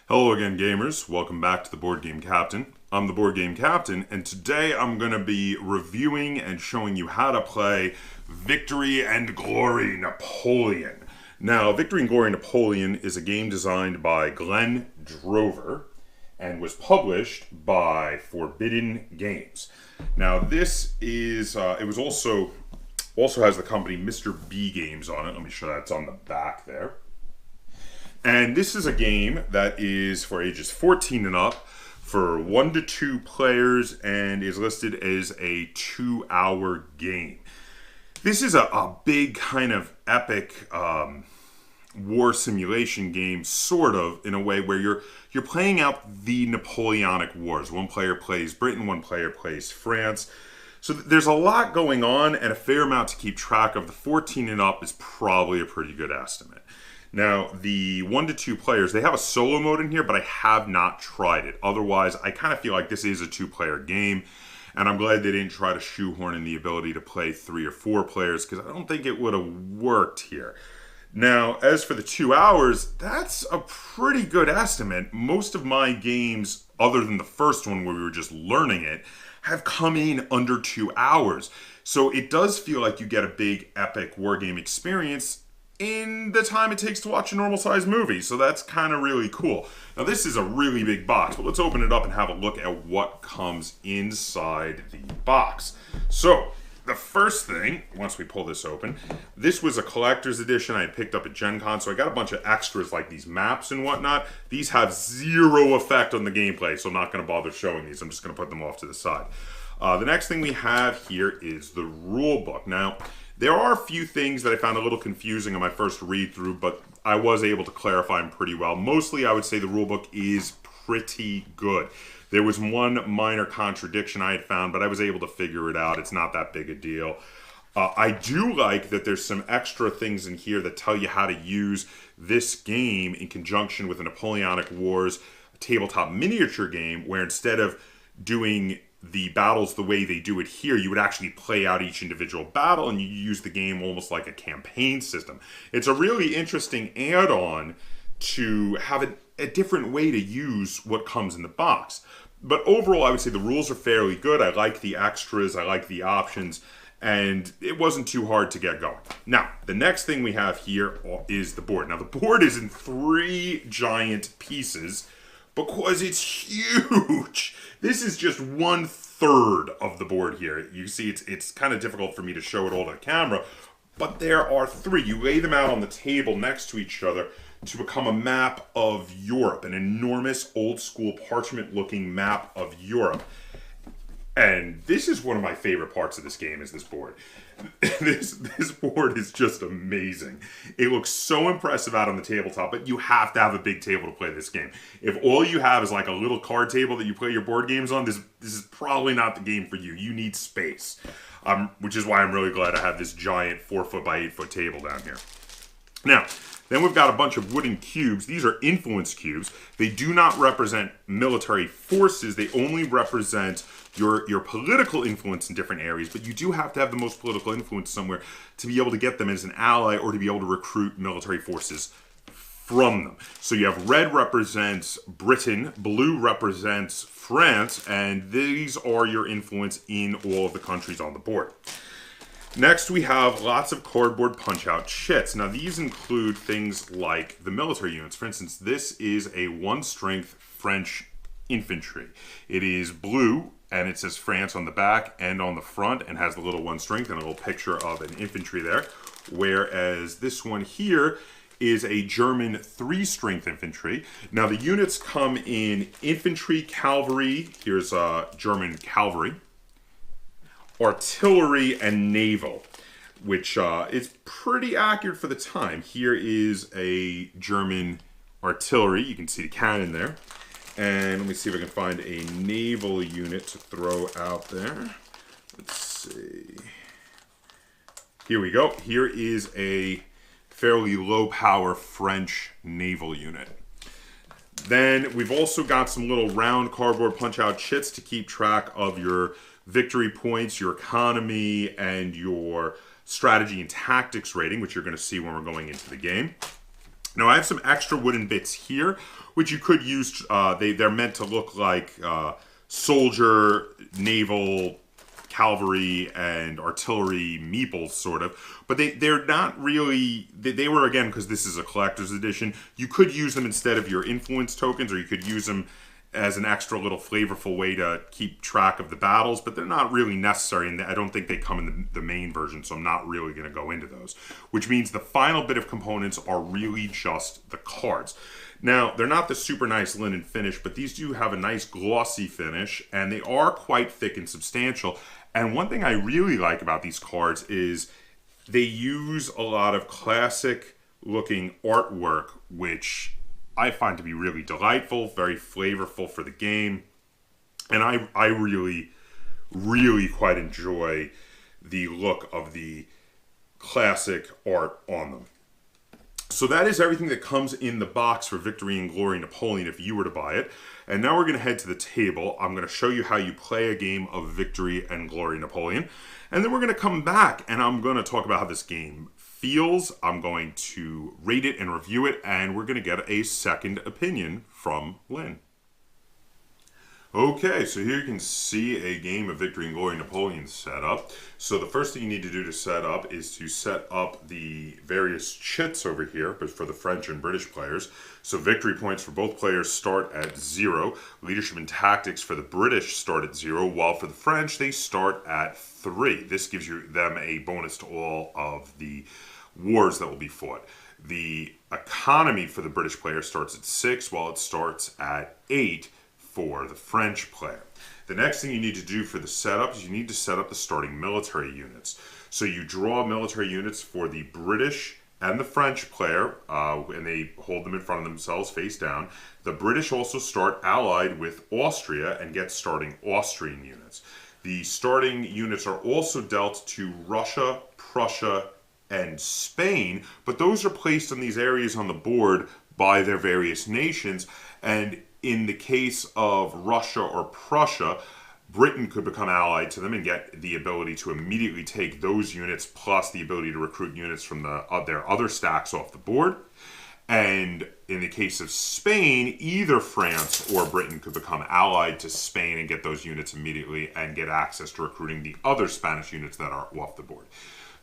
Hello again, gamers. Welcome back to the Board Game Captain. I'm the Board Game Captain, and today I'm going to be reviewing and showing you how to play Victory and Glory Napoleon. Now, Victory and Glory Napoleon is a game designed by Glenn Drover and was published by Forbidden Games. Now, this is, it was also has the company Mr. B Games on it. Let me show that's on the back there. And this is a game that is for ages 14 and up, for 1 to 2 players, and is listed as a 2-hour game. This is a big kind of epic war simulation game, sort of, in a way where you're playing out the Napoleonic Wars. One player plays Britain, one player plays France. So there's a lot going on and a fair amount to keep track of. The 14 and up is probably a pretty good estimate. Now, the 1 to 2 players, they have a solo mode in here, but I have not tried it. Otherwise, I kind of feel like this is a 2-player game, and I'm glad they didn't try to shoehorn in the ability to play 3 or 4 players, because I don't think it would have worked here. Now, as for the 2 hours, that's a pretty good estimate. Most of my games, other than the first one where we were just learning it, have come in under 2 hours. So it does feel like you get a big, epic wargame experience in the time it takes to watch a normal-sized movie. So that's kind of really cool. Now, this is a really big box, but let's open it up and have a look at what comes inside the box. So, the first thing, once we pull this open, this was a collector's edition I had picked up at Gen Con, so I got a bunch of extras like these maps and whatnot. These have zero effect on the gameplay, so I'm not going to bother showing these. I'm just going to put them off to the side. The next thing we have here is the rulebook. Now, there are a few things that I found a little confusing on my first read-through, but I was able to clarify them pretty well. Mostly, I would say the rulebook is pretty good. There was one minor contradiction I had found, but I was able to figure it out. It's not that big a deal. I do like that there's some extra things in here that tell you how to use this game in conjunction with the Napoleonic Wars tabletop miniature game, where instead of doing the battles the way they do it here, you would actually play out each individual battle, and you use the game almost like a campaign system. It's a really interesting add-on to have a different way to use what comes in the box. But overall, I would say the rules are fairly good. I like the extras, I like the options, and it wasn't too hard to get going. Now, the next thing we have here is the board. Now, the board is in 3 giant pieces because it's huge. This is just 1/3 of the board here. You see, it's kind of difficult for me to show it all to the camera, but there are 3. You lay them out on the table next to each other to become a map of Europe, an enormous old-school parchment-looking map of Europe. And this is one of my favorite parts of this game, is this board. This board is just amazing. It looks so impressive out on the tabletop, but you have to have a big table to play this game. If all you have is like a little card table that you play your board games on, this is probably not the game for you. You need space, which is why I'm really glad I have this giant 4-foot by 8-foot table down here. Now, then we've got a bunch of wooden cubes. These are influence cubes. They do not represent military forces. They only represent your political influence in different areas, but you do have to have the most political influence somewhere to be able to get them as an ally or to be able to recruit military forces from them. So you have red represents Britain, blue represents France, and these are your influence in all of the countries on the board. Next, we have lots of cardboard punch-out chits. Now, these include things like the military units. For instance, this is a 1-strength French infantry. It is blue, and it says France on the back and on the front, and has the little 1-strength and a little picture of an infantry there. Whereas this one here is a German 3-strength infantry. Now, the units come in infantry, cavalry. Here's German cavalry, artillery, and naval, which is pretty accurate for the time. Here is a German artillery. You can see the cannon there. And let me see if I can find a naval unit to throw out there. Let's see. Here we go. Here is a fairly low-power French naval unit. Then we've also got some little round cardboard punch-out chits to keep track of your victory points, your economy, and your strategy and tactics rating, which you're going to see when we're going into the game. Now I have some extra wooden bits here, which you could use. They're meant to look like soldier, naval, cavalry, and artillery meeples, sort of. But they're not really. They were, again, because this is a collector's edition. You could use them instead of your influence tokens, or you could use them as an extra little flavorful way to keep track of the battles, but they're not really necessary, and I don't think they come in the main version, so I'm not really going to go into those. Which means the final bit of components are really just the cards. Now, they're not the super nice linen finish, but these do have a nice glossy finish, and they are quite thick and substantial. And one thing I really like about these cards is they use a lot of classic looking artwork, which I find to be really delightful, very flavorful for the game. And I really, really quite enjoy the look of the classic art on them. So that is everything that comes in the box for Victory and Glory Napoleon if you were to buy it. And now we're going to head to the table. I'm going to show you how you play a game of Victory and Glory Napoleon. And then we're going to come back and I'm going to talk about how this game feels. I'm going to rate it and review it, and we're going to get a second opinion from Lynn. Okay, so here you can see a game of Victory and Glory Napoleon set up. So the first thing you need to do to set up is to set up the various chits over here, but for the French and British players. So victory points for both players start at 0. Leadership and tactics for the British start at 0, while for the French they start at 3. This gives them a bonus to all of the wars that will be fought. The economy for the British player starts at 6, while it starts at 8 for the French player. The next thing you need to do for the setup is you need to set up the starting military units. So you draw military units for the British and the French player, and they hold them in front of themselves face down. The British also start allied with Austria and get starting Austrian units. The starting units are also dealt to Russia, Prussia, and Spain, but those are placed on these areas on the board by their various nations, and in the case of Russia or Prussia, Britain could become allied to them and get the ability to immediately take those units, plus the ability to recruit units from their other stacks off the board. And in the case of Spain, either France or Britain could become allied to Spain and get those units immediately and get access to recruiting the other Spanish units that are off the board.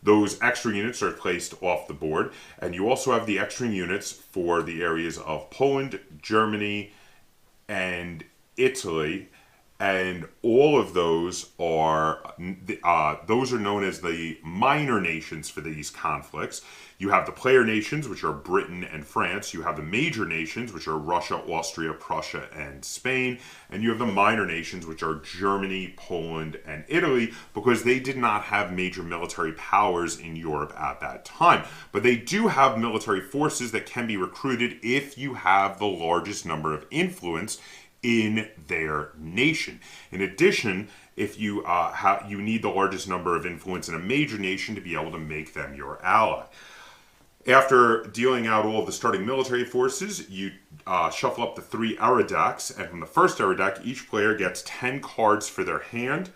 Those extra units are placed off the board, and you also have the extra units for the areas of Poland, Germany, and Italy, and all of those are known as the minor nations for these conflicts. You have the player nations, which are Britain and France. You have the major nations, which are Russia, Austria, Prussia, and Spain. And you have the minor nations, which are Germany, Poland, and Italy, because they did not have major military powers in Europe at that time. But they do have military forces that can be recruited if you have the largest number of influence in their nation. In addition, if you you need the largest number of influence in a major nation to be able to make them your ally. After dealing out all of the starting military forces, you shuffle up the 3 era decks, and from the first era deck, each player gets 10 cards for their hand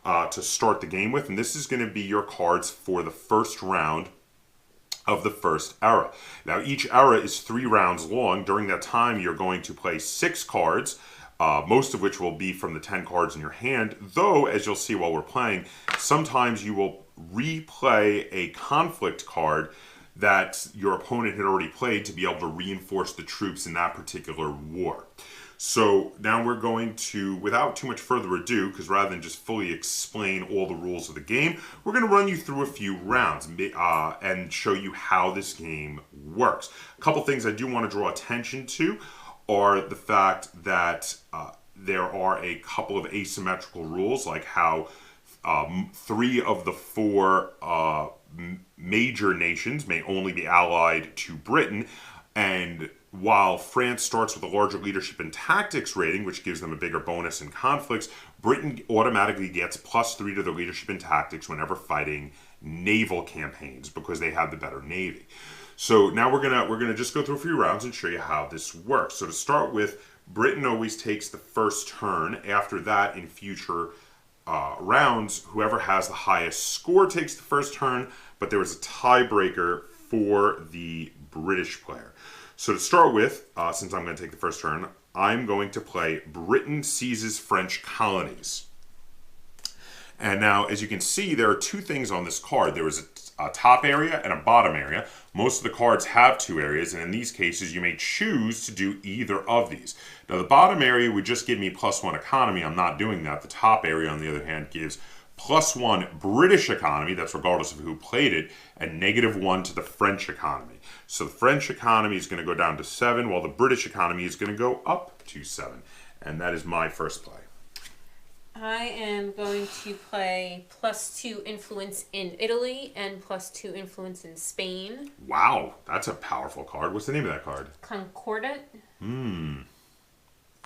to start the game with, and this is going to be your cards for the first round of the first era. Now, each era is 3 rounds long. During that time, you're going to play 6 cards, most of which will be from the 10 cards in your hand, though, as you'll see while we're playing, sometimes you will replay a conflict card that your opponent had already played to be able to reinforce the troops in that particular war. So now we're going to, without too much further ado, because rather than just fully explain all the rules of the game, we're going to run you through a few rounds and show you how this game works. A couple things I do want to draw attention to are the fact that there are a couple of asymmetrical rules, like how 3 of the 4 major nations may only be allied to Britain, and while France starts with a larger leadership and tactics rating, which gives them a bigger bonus in conflicts, Britain automatically gets +3 to their leadership and tactics whenever fighting naval campaigns because they have the better navy. So now we're gonna just go through a few rounds and show you how this works. So to start with, Britain always takes the first turn. After that, in future rounds, whoever has the highest score takes the first turn, but there was a tiebreaker for the British player. So to start with, since I'm going to take the first turn, I'm going to play Britain Seizes French Colonies. And now, as you can see, there are two things on this card. There is a top area and a bottom area. Most of the cards have two areas, and in these cases, you may choose to do either of these. Now, the bottom area would just give me +1 economy. I'm not doing that. The top area, on the other hand, gives +1 British economy, that's regardless of who played it, and -1 to the French economy. So the French economy is going to go down to 7, while the British economy is going to go up to 7. And that is my first play. I am going to play +2 influence in Italy and +2 influence in Spain. Wow, that's a powerful card. What's the name of that card? Concordat. Spain.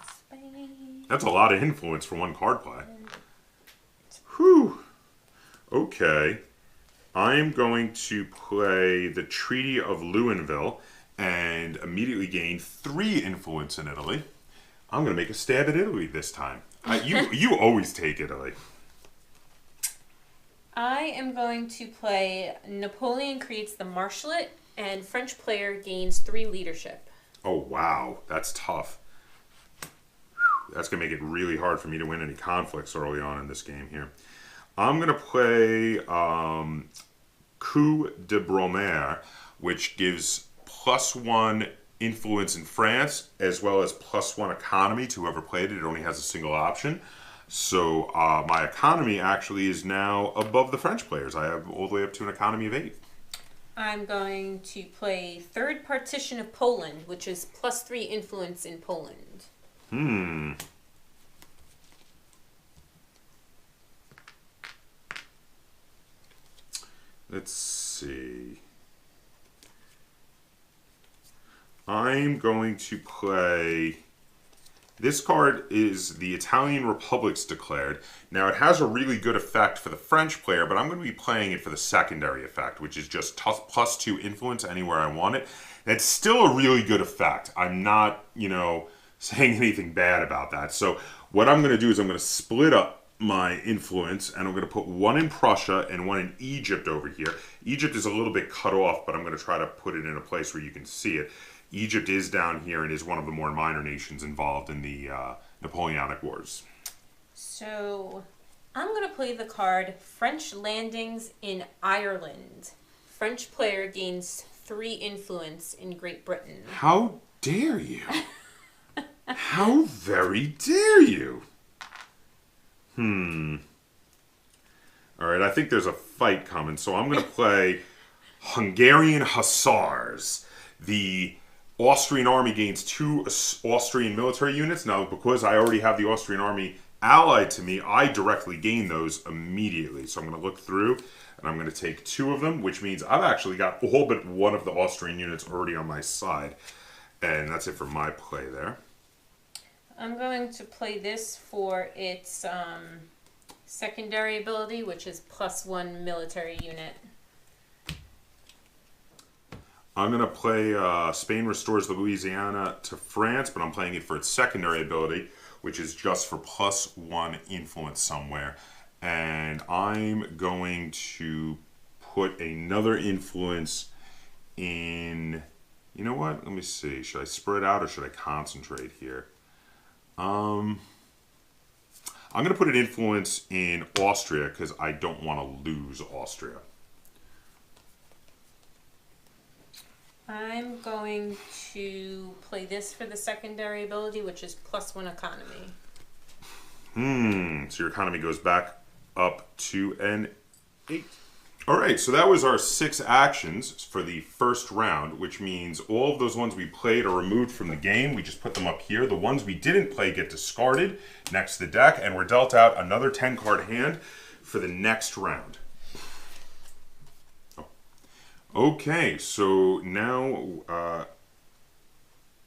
Spain. That's a lot of influence for one card play. Whew. Okay. I'm going to play the Treaty of Lunéville and immediately gain 3 influence in Italy. I'm going to make a stab at Italy this time. You always take Italy. I am going to play Napoleon creates the Marshalate, and French player gains 3 leadership. Oh, wow. That's tough. That's going to make it really hard for me to win any conflicts early on in this game here. I'm going to play Coup de Brumaire, which gives +1 influence in France, as well as +1 economy to whoever played it. It only has a single option. So my economy actually is now above the French players. I have all the way up to an economy of 8. I'm going to play Third Partition of Poland, which is +3 influence in Poland. Let's see. I'm going to play... This card is the Italian Republic's declared. Now, it has a really good effect for the French player, but I'm going to be playing it for the secondary effect, which is just +2 influence anywhere I want it. That's still a really good effect. I'm not, saying anything bad about that. So what I'm going to do is I'm going to split up my influence, and I'm going to put 1 in Prussia and 1 in Egypt over here. Egypt is a little bit cut off, but I'm going to try to put it in a place where you can see it. Egypt is down here and is one of the more minor nations involved in the Napoleonic Wars. So I'm going to play the card French Landings in Ireland. French player gains 3 influence in Great Britain. How dare you? How very dare you? Alright, I think there's a fight coming, so I'm going to play Hungarian Hussars. The Austrian army gains 2 Austrian military units. Now, because I already have the Austrian army allied to me, I directly gain those immediately. So I'm going to look through, and I'm going to take 2 of them, which means I've actually got all but 1 of the Austrian units already on my side. And that's it for my play there. I'm going to play this for its secondary ability, which is +1 military unit. I'm going to play Spain Restores Louisiana to France, but I'm playing it for its secondary ability, which is just for +1 influence somewhere. And I'm going to put another influence in... You know what? Let me see. Should I spread out or should I concentrate here? I'm going to put an influence in Austria because I don't want to lose Austria. I'm going to play this for the secondary ability, which is +1 economy. So your economy goes back up to an 8. Alright, so that was our 6 actions for the first round, which means all of those ones we played are removed from the game. We just put them up here. The ones we didn't play get discarded next to the deck, and we're dealt out another 10-card hand for the next round. Okay, so now,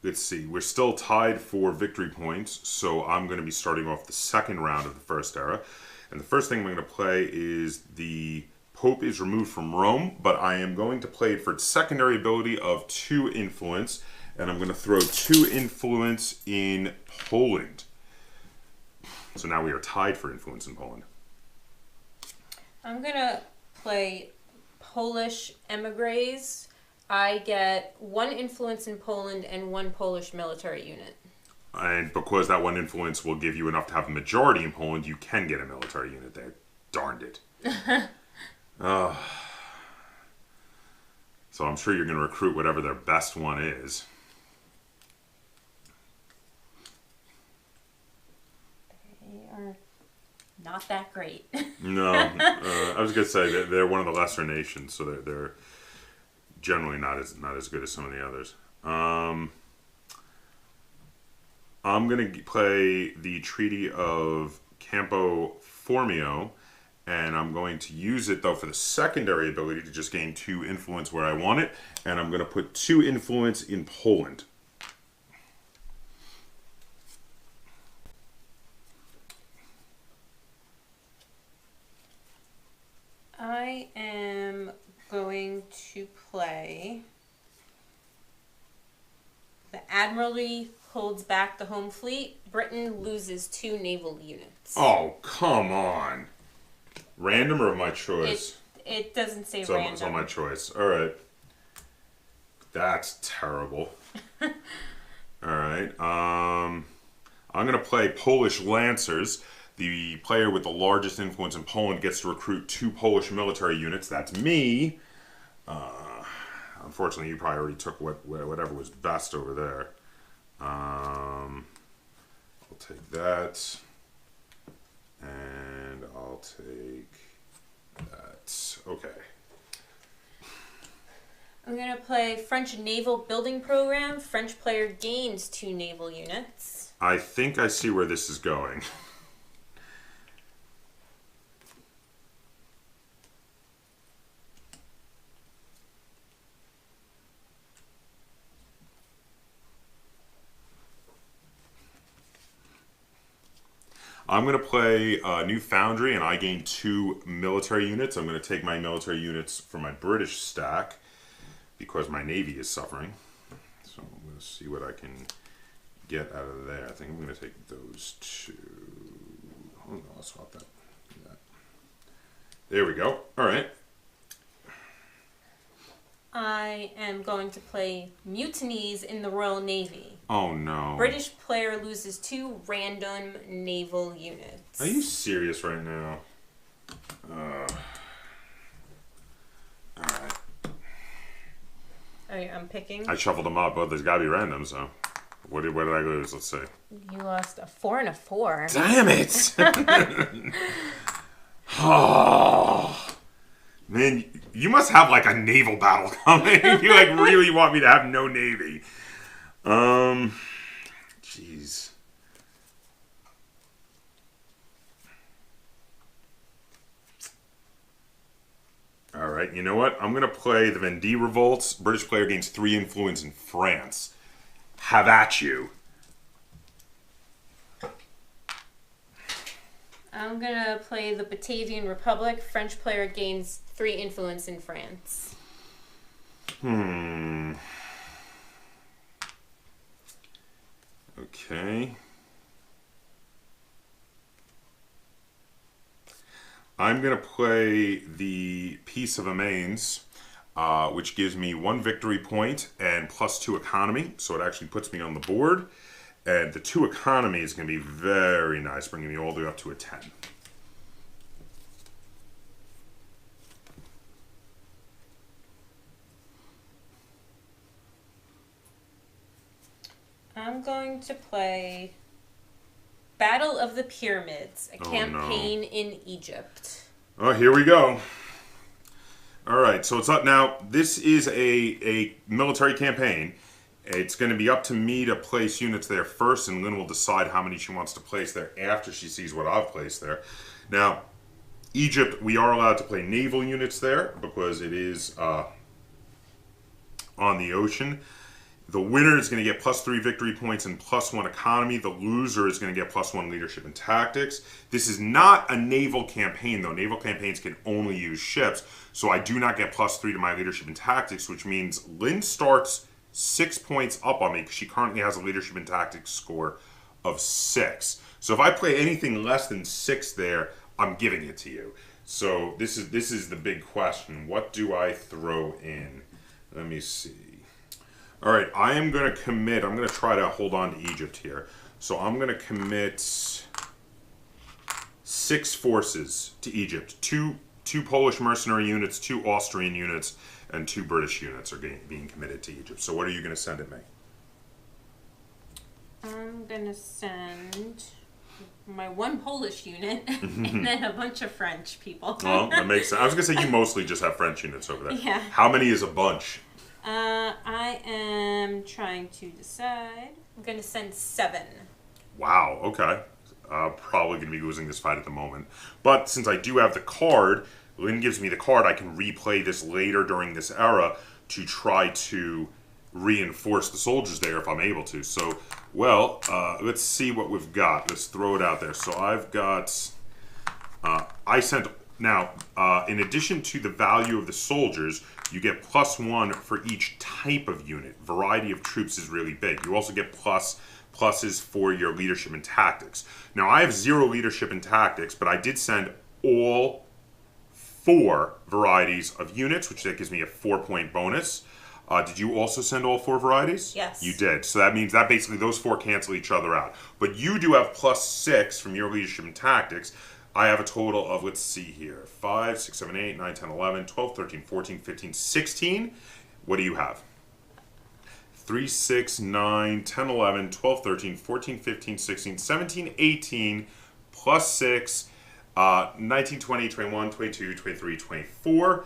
let's see. We're still tied for victory points, so I'm going to be starting off the second round of the first era. And the first thing I'm going to play is the Pope is removed from Rome, but I am going to play it for its secondary ability of 2 influence, and I'm going to throw 2 influence in Poland. So now we are tied for influence in Poland. I'm going to play Polish emigres. I get 1 influence in Poland and 1 Polish military unit. And because that 1 influence will give you enough to have a majority in Poland, you can get a military unit there. Darned it. So I'm sure you're going to recruit whatever their best one is. They are not that great. No, I was going to say they're one of the lesser nations, so they're generally not as good as some of the others. I'm going to play the Treaty of Campo Formio, and I'm going to use it, though, for the secondary ability to just gain 2 influence where I want it, and I'm going to put 2 influence in Poland. I am going to play the Admiralty holds back the home fleet. Britain loses 2 naval units. Oh, come on. Random or my choice? It doesn't say random. It's on my choice. All right. That's terrible. All right. I'm going to play Polish Lancers. The player with the largest influence in Poland gets to recruit 2 Polish military units. That's me. Unfortunately, you probably already took whatever was best over there. I'll take that. And I'll take that. Okay. I'm going to play French Naval Building Program. French player gains 2 naval units. I think I see where this is going. I'm going to play New Foundry, and I gain 2 military units. I'm going to take my military units from my British stack because my Navy is suffering. So I'm going to see what I can get out of there. I think I'm going to take those 2. Oh, no, I'll swap that. There we go. All right. I am going to play Mutinies in the Royal Navy. Oh, no. British player loses 2 random naval units. Are you serious right now? All right. I'm picking. I shuffled them up, but there's got to be random, so. What did I lose? Let's see. You lost a 4 and a 4. Damn it! Oh. Man, you must have like a naval battle coming. You like really want me to have no navy. Jeez. All right, you know what? I'm going to play the Vendée Revolts. British player gains 3 influence in France. Have at you. I'm going to play the Batavian Republic. French player gains 3 influence in France. Okay. I'm going to play the Peace of Amiens, which gives me 1 victory point and +2 economy. So it actually puts me on the board. And the 2 economy is going to be very nice, bringing me all the way up to a 10. I'm going to play Battle of the Pyramids, a campaign in Egypt. Oh, here we go. All right, so it's up now. This is a military campaign. It's going to be up to me to place units there first, and Lynn will decide how many she wants to place there after she sees what I've placed there. Now, Egypt, we are allowed to play naval units there because it is on the ocean. The winner is going to get +3 victory points and +1 economy. The loser is going to get +1 leadership and tactics. This is not a naval campaign, though. Naval campaigns can only use ships, so I do not get +3 to my leadership and tactics, which means Lynn starts 6 points up on me because she currently has a leadership and tactics score of 6. So if I play anything less than 6 there, I'm giving it to you. So this is the big question. What do I throw in? Let me see. All right, I am going to commit. I'm going to try to hold on to Egypt here. So I'm going to commit 6 forces to Egypt. Two Polish mercenary units, 2 Austrian units, and 2 British units are being committed to Egypt. So what are you going to send at me? I'm going to send my 1 Polish unit and then a bunch of French people. Well, that makes sense. I was going to say you mostly just have French units over there. Yeah. How many is a bunch? I am trying to decide. I'm going to send 7. Wow, okay. Probably going to be losing this fight at the moment. But since I do have the card, Lynn gives me the card, I can replay this later during this era to try to reinforce the soldiers there if I'm able to. So, well, let's see what we've got. Let's throw it out there. So I've got... I sent... Now, in addition to the value of the soldiers, you get +1 for each type of unit. Variety of troops is really big. You also get pluses for your leadership and tactics. Now, I have 0 leadership and tactics, but I did send all 4 varieties of units, which that gives me a 4-point bonus. Did you also send all 4 varieties? Yes. You did. So that means that basically those 4 cancel each other out. But you do have +6 from your leadership and tactics. I have a total of, let's see here, 5, 6, 7, 8, 9, 10, 11, 12, 13, 14, 15, 16. What do you have? 3, 6, 9, 10, 11, 12, 13, 14, 15, 16, 17, 18, +6, 19, 20, 21, 22, 23, 24.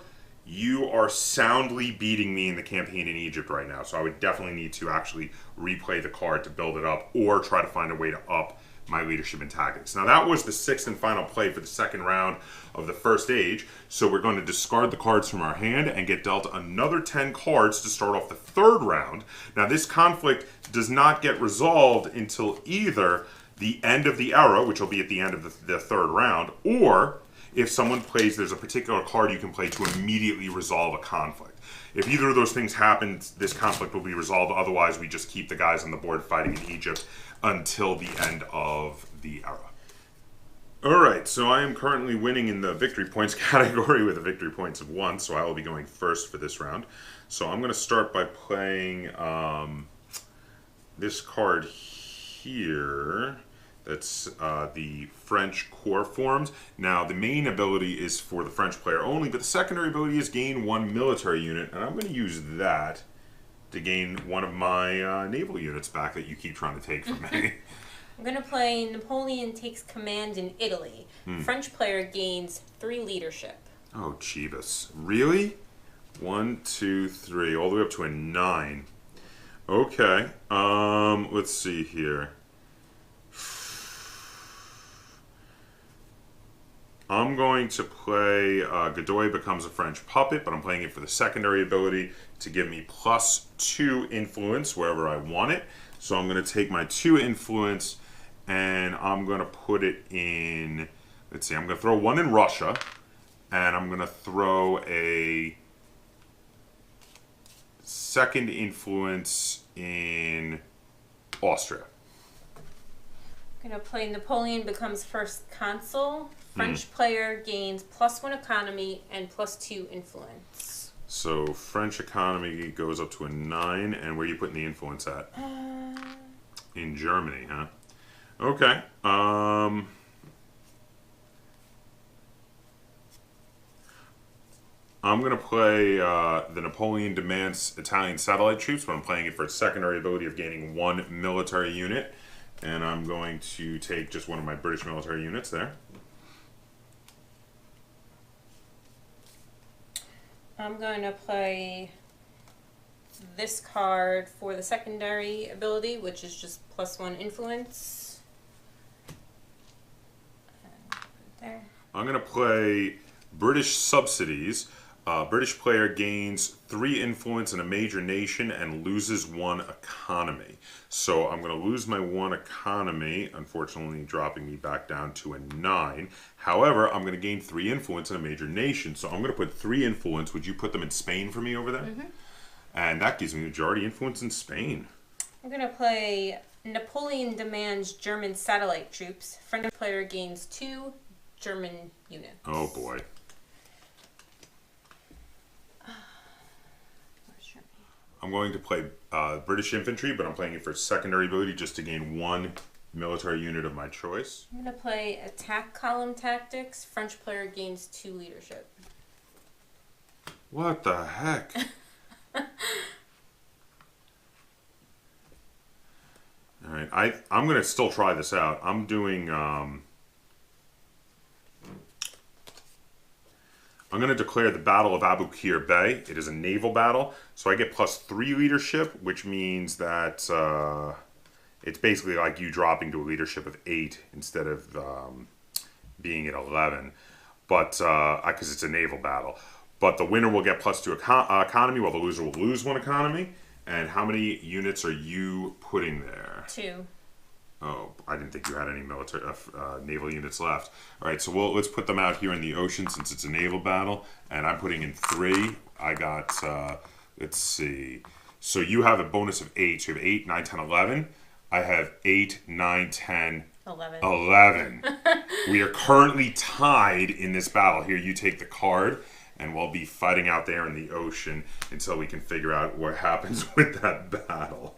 You are soundly beating me in the campaign in Egypt right now, so I would definitely need to actually replay the card to build it up or try to find a way to up my leadership and tactics. Now that was the 6th and final play for the 2nd round of the first age, so we're going to discard the cards from our hand and get dealt another 10 cards to start off the 3rd round. Now this conflict does not get resolved until either the end of the era, which will be at the end of the 3rd round, or if someone plays, there's a particular card you can play to immediately resolve a conflict. If either of those things happen, this conflict will be resolved. Otherwise, we just keep the guys on the board fighting in Egypt until the end of the era. Alright, so I am currently winning in the victory points category with a victory points of 1, so I will be going first for this round. So I'm going to start by playing this card here. That's the French core forms. Now, the main ability is for the French player only, but the secondary ability is gain 1 military unit, and I'm going to use that to gain one of my naval units back that you keep trying to take from me. I'm going to play Napoleon takes command in Italy. French player gains 3 leadership. Oh, Jeebus. Really? 1, 2, 3, all the way up to a 9. Okay, let's see here. I'm going to play Godoy becomes a French puppet, but I'm playing it for the secondary ability to give me +2 influence wherever I want it. So I'm going to take my 2 influence and I'm going to put it in, let's see, I'm going to throw 1 in Russia and I'm going to throw a 2nd influence in Austria. I'm going to play Napoleon becomes first consul. French player gains +1 economy and +2 influence. So French economy goes up to a 9, and where are you putting the influence at? In Germany, huh? Okay. I'm going to play the Napoleon demands Italian satellite troops, but I'm playing it for its secondary ability of gaining 1 military unit. And I'm going to take just one of my British military units there. I'm going to play this card for the secondary ability, which is just +1 influence. There. I'm going to play British subsidies. British player gains 3 influence in a major nation and loses 1 economy. So I'm going to lose my 1 economy, unfortunately dropping me back down to a 9. However, I'm going to gain 3 influence in a major nation. So I'm going to put 3 influence. Would you put them in Spain for me over there? Mm-hmm. And that gives me majority influence in Spain. I'm going to play Napoleon demands German satellite troops. French player gains 2 German units. Oh boy. Where's Germany? I'm going to play British infantry, but I'm playing it for secondary ability just to gain 1 military unit of my choice. I'm going to play attack column tactics. French player gains 2 leadership. What the heck? Alright, I'm going to still try this out. I'm doing... I'm going to declare the Battle of Aboukir Bay. It is a naval battle, so I get +3 leadership, which means that it's basically like you dropping to a leadership of 8 instead of being at 11, but because it's a naval battle. But the winner will get +2 economy, while the loser will lose 1 economy. And how many units are you putting there? 2. Oh, I didn't think you had any military naval units left. All right, so let's put them out here in the ocean since it's a naval battle. And I'm putting in 3. I got, let's see. So you have a bonus of 8. So you have 8, 9, 10, 11. I have 8, 9, 10, 11. We are currently tied in this battle. Here, you take the card, and we'll be fighting out there in the ocean until we can figure out what happens with that battle.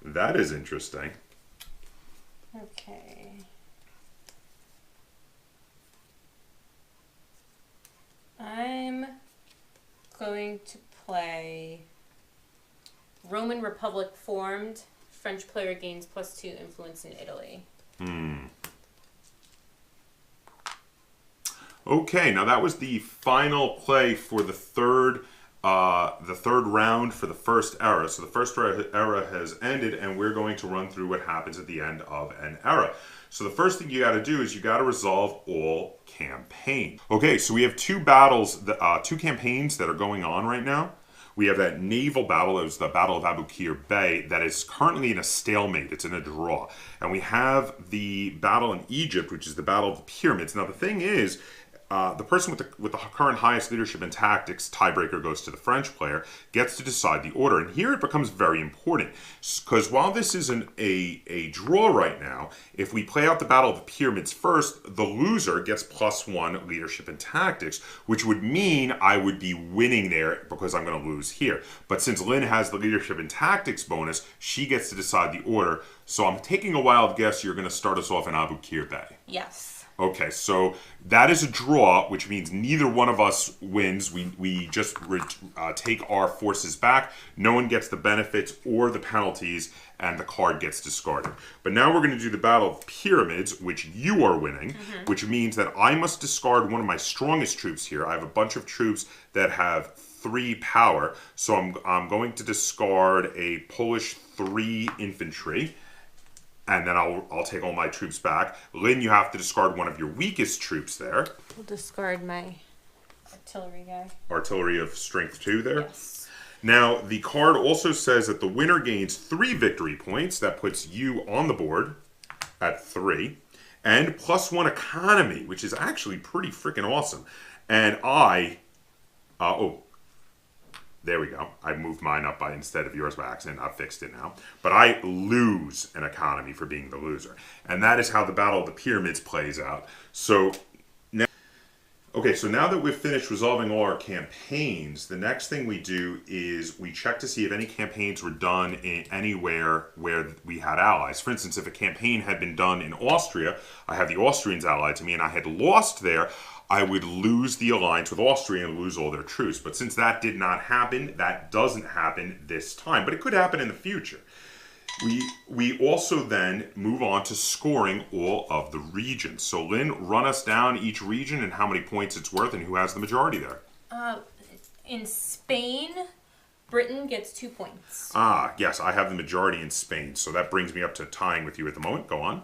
That is interesting. Okay. I'm going to play Roman Republic formed. French player gains +2 influence in Italy. Okay, now that was the final play for the third round for the first era. So the first era has ended, and we're going to run through what happens at the end of an era. So the first thing you got to do is you got to resolve all campaigns. Okay, so we have 2 battles, 2 campaigns that are going on right now. We have that naval battle. It was the Battle of Aboukir Bay that is currently in a stalemate. It's in a draw. And we have the battle in Egypt, which is the Battle of the Pyramids. Now, the thing is, the person with the current highest leadership in tactics, tiebreaker goes to the French player, gets to decide the order. And here it becomes very important, because while this isn't a draw right now, if we play out the Battle of the Pyramids first, the loser gets +1 leadership in tactics, which would mean I would be winning there because I'm going to lose here. But since Lynn has the leadership in tactics bonus, she gets to decide the order. So I'm taking a wild guess you're going to start us off in Aboukir Bay. Yes. Okay, so that is a draw, which means neither one of us wins. We just take our forces back. No one gets the benefits or the penalties, and the card gets discarded. But now we're going to do the Battle of Pyramids, which you are winning, which means that I must discard one of my strongest troops here. I have a bunch of troops that have 3 power, so I'm going to discard a Polish 3 infantry. And then I'll take all my troops back. Lynn, you have to discard one of your weakest troops there. We'll discard my artillery guy. Artillery of strength 2 there. Yes. Now, the card also says that the winner gains 3 victory points. That puts you on the board at 3. And +1 economy, which is actually pretty freaking awesome. And there we go. I moved mine up instead of yours by accident. I've fixed it now. But I lose an economy for being the loser. And that is how the Battle of the Pyramids plays out. So now, so now that we've finished resolving all our campaigns, the next thing we do is we check to see if any campaigns were done in anywhere where we had allies. For instance, if a campaign had been done in Austria, I have the Austrians allied to me, and I had lost there, I would lose the alliance with Austria and lose all their troops. But since that did not happen, that doesn't happen this time. But it could happen in the future. We also then move on to scoring all of the regions. So Lynn, run us down each region and how many points it's worth and who has the majority there. In Spain, Britain gets 2 points. Yes, I have the majority in Spain. So that brings me up to tying with you at the moment. Go on.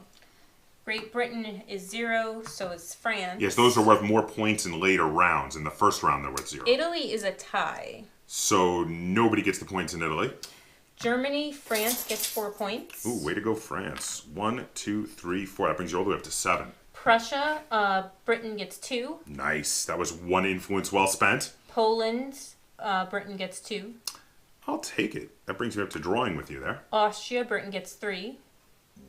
Great Britain is 0, so is France. Yes, those are worth more points in later rounds. In the first round, they're worth 0. Italy is a tie. So nobody gets the points in Italy. Germany, France gets 4 points. Ooh, way to go, France. 1, 2, 3, 4. That brings you all the way up to 7. Prussia, Britain gets 2. Nice. That was 1 influence well spent. Poland, Britain gets 2. I'll take it. That brings me up to drawing with you there. Austria, Britain gets 3.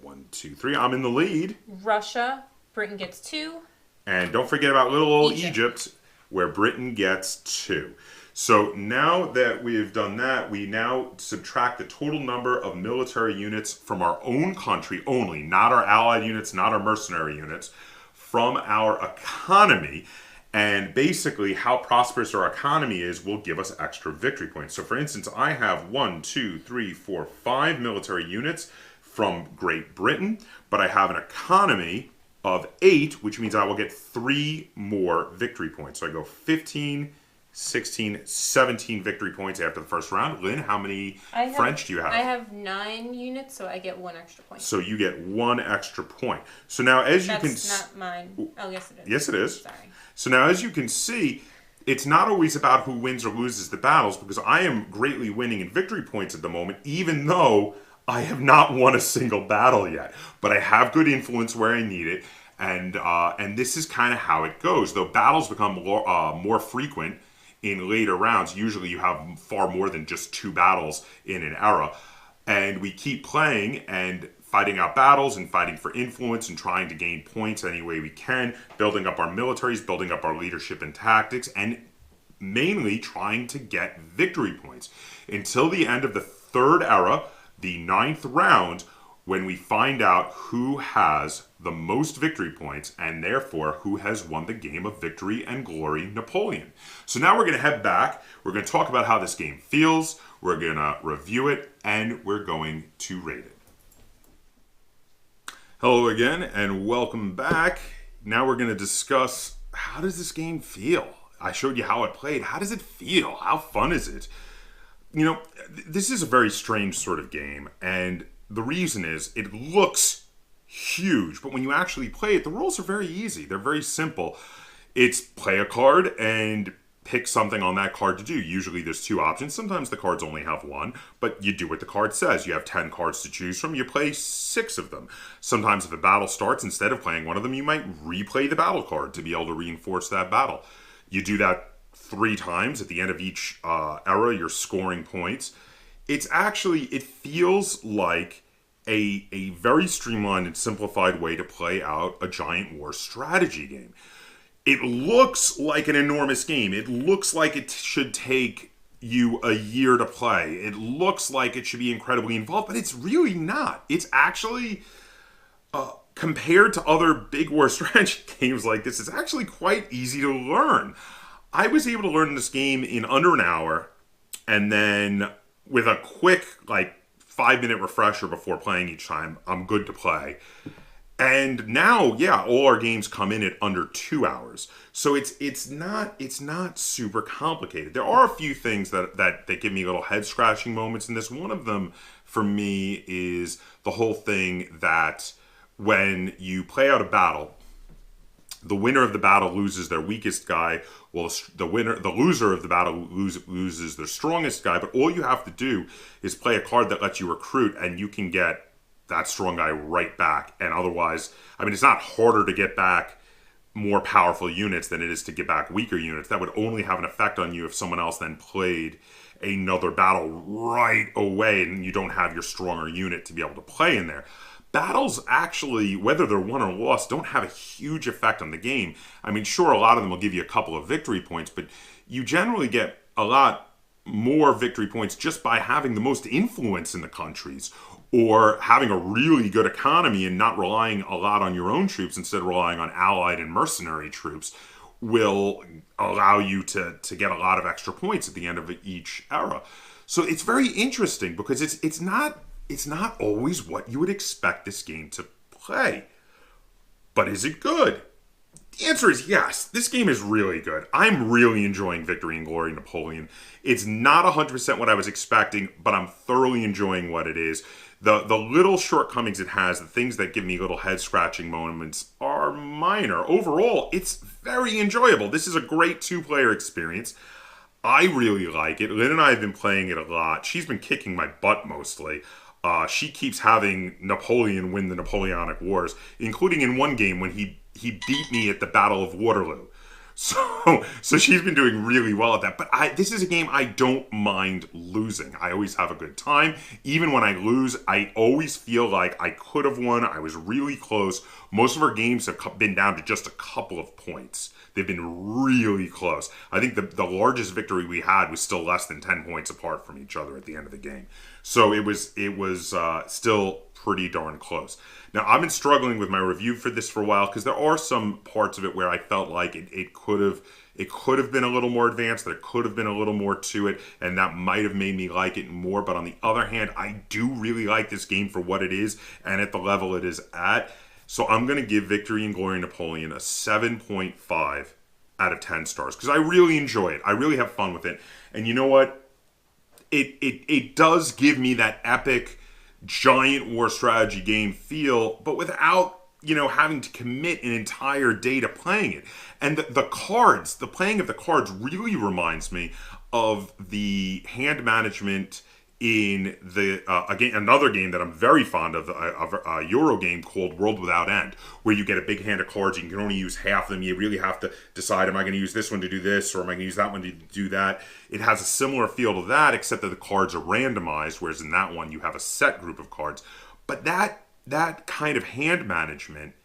1, 2, 3. I'm in the lead. Russia, Britain gets 2. And don't forget about little old Egypt, where Britain gets 2. So now that we've done that, we now subtract the total number of military units from our own country only, not our allied units, not our mercenary units, from our economy. And basically, how prosperous our economy is will give us extra victory points. So, for instance, I have 5 military units from Great Britain, but I have an economy of 8, which means I will get 3 more victory points. So I go 15, 16, 17 victory points after the first round. Lynn, how many French do you have? I have 9 units, so I get 1 extra point. So you get 1 extra point. So now as you can... That's not mine. Oh, yes it is. Yes, it is. Sorry. So now as you can see, it's not always about who wins or loses the battles, because I am greatly winning in victory points at the moment, even though I have not won a single battle yet. But I have good influence where I need it, and this is kind of how it goes. Though battles become more frequent in later rounds, usually you have far more than just 2 battles in an era. And we keep playing and fighting out battles and fighting for influence and trying to gain points any way we can, building up our militaries, building up our leadership and tactics, and mainly trying to get victory points. Until the end of the 3rd era, the 9th round, when we find out who has the most victory points and therefore who has won the game of Victory and Glory Napoleon. So now we're going to head back. We're going to talk about how this game feels. We're going to review it, and we're going to rate it. Hello again, and welcome back. Now we're going to discuss, how does this game feel? I showed you how it played. How does it feel? How fun is it? You know, this is a very strange sort of game, and the reason is it looks huge, but when you actually play it, the rules are very easy. They're very simple. It's play a card and pick something on that card to do. Usually there's 2 options. Sometimes the cards only have 1, but you do what the card says. You have 10 cards to choose from. You play 6 of them. Sometimes if a battle starts, instead of playing one of them, you might replay the battle card to be able to reinforce that battle. You do that 3 times. At the end of each era, you're scoring points. It feels like a very streamlined and simplified way to play out a giant war strategy game. It looks like an enormous game. It looks like it should take you a year to play. It looks like it should be incredibly involved, but it's really not. It's actually, compared to other big war strategy games like this, it's actually quite easy to learn. I was able to learn this game in under an hour, and then with a quick, 5-minute refresher before playing each time, I'm good to play. And now, all our games come in at under 2 hours. So it's not super complicated. There are a few things that give me little head scratching moments in this. One of them for me is the whole thing that when you play out a battle, the winner of the battle loses their weakest guy. Well, the loser of the battle loses their strongest guy. But all you have to do is play a card that lets you recruit, and you can get that strong guy right back. And otherwise, it's not harder to get back more powerful units than it is to get back weaker units. That would only have an effect on you if someone else then played another battle right away and you don't have your stronger unit to be able to play in there. Battles actually, whether they're won or lost, don't have a huge effect on the game. Sure, a lot of them will give you a couple of victory points, but you generally get a lot more victory points just by having the most influence in the countries, or having a really good economy and not relying a lot on your own troops, instead of relying on allied and mercenary troops, will allow you to get a lot of extra points at the end of each era. So it's very interesting because it's not always what you would expect this game to play. But is it good? The answer is yes. This game is really good. I'm really enjoying Victory and Glory Napoleon. It's not 100% what I was expecting, but I'm thoroughly enjoying what it is. The little shortcomings it has, the things that give me little head-scratching moments, are minor. Overall, it's very enjoyable. This is a great 2-player experience. I really like it. Lynn and I have been playing it a lot. She's been kicking my butt mostly. She keeps having Napoleon win the Napoleonic Wars, including in one game when he beat me at the Battle of Waterloo. So she's been doing really well at that. But this is a game I don't mind losing. I always have a good time. Even when I lose, I always feel like I could have won. I was really close. Most of our games have been down to just a couple of points. They've been really close. I think the largest victory we had was still less than 10 points apart from each other at the end of the game. So it was still pretty darn close. Now, I've been struggling with my review for this for a while because there are some parts of it where I felt like it could have been a little more advanced, there could have been a little more to it, and that might have made me like it more. But on the other hand, I do really like this game for what it is and at the level it is at. So I'm going to give Victory and Glory Napoleon a 7.5 out of 10 stars because I really enjoy it. I really have fun with it. And you know what? It does give me that epic giant war strategy game feel, but without, having to commit an entire day to playing it. And the cards, the playing of the cards really reminds me of the hand management in another game that I'm very fond of, a Euro game called World Without End, where you get a big hand of cards, you can only use half of them. You really have to decide, am I going to use this one to do this, or am I going to use that one to do that? It has a similar feel to that, except that the cards are randomized, whereas in that one you have a set group of cards. But that kind of hand management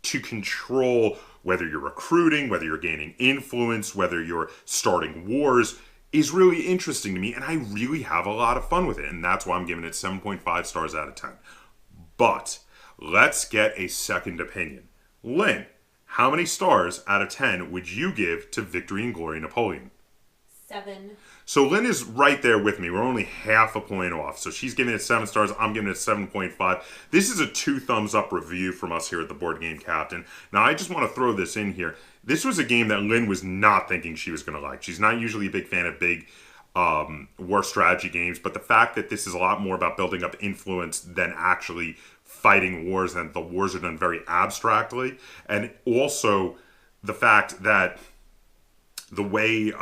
to control whether you're recruiting, whether you're gaining influence, whether you're starting wars, is really interesting to me, and I really have a lot of fun with it, and that's why I'm giving it 7.5 stars out of 10. But let's get a second opinion. Lynn, how many stars out of 10 would you give to Victory and Glory Napoleon? 7. So Lynn is right there with me. We're only half a point off. So she's giving it 7 stars. I'm giving it 7.5. This is a 2 thumbs up review from us here at the Board Game Captain. Now, I just want to throw this in here. This was a game that Lynn was not thinking she was going to like. She's not usually a big fan of big war strategy games, but the fact that this is a lot more about building up influence than actually fighting wars, and the wars are done very abstractly, and also the fact that the way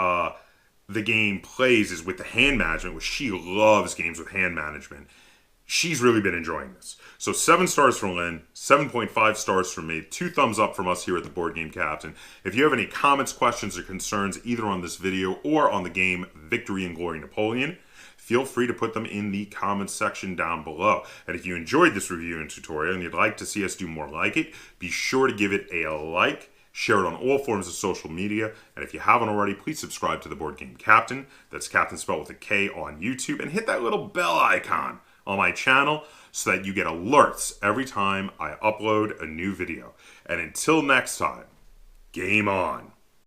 the game plays is with the hand management, which she loves games with hand management. She's really been enjoying this. So 7 stars from Lynn, 7.5 stars from me, 2 thumbs up from us here at the Board Game Captain. If you have any comments, questions, or concerns either on this video or on the game Victory and Glory Napoleon, feel free to put them in the comments section down below. And if you enjoyed this review and tutorial and you'd like to see us do more like it, be sure to give it a like, share it on all forms of social media, and if you haven't already, please subscribe to the Board Game Captain. That's Captain spelled with a K on YouTube, and hit that little bell icon on my channel so that you get alerts every time I upload a new video. And until next time, game on.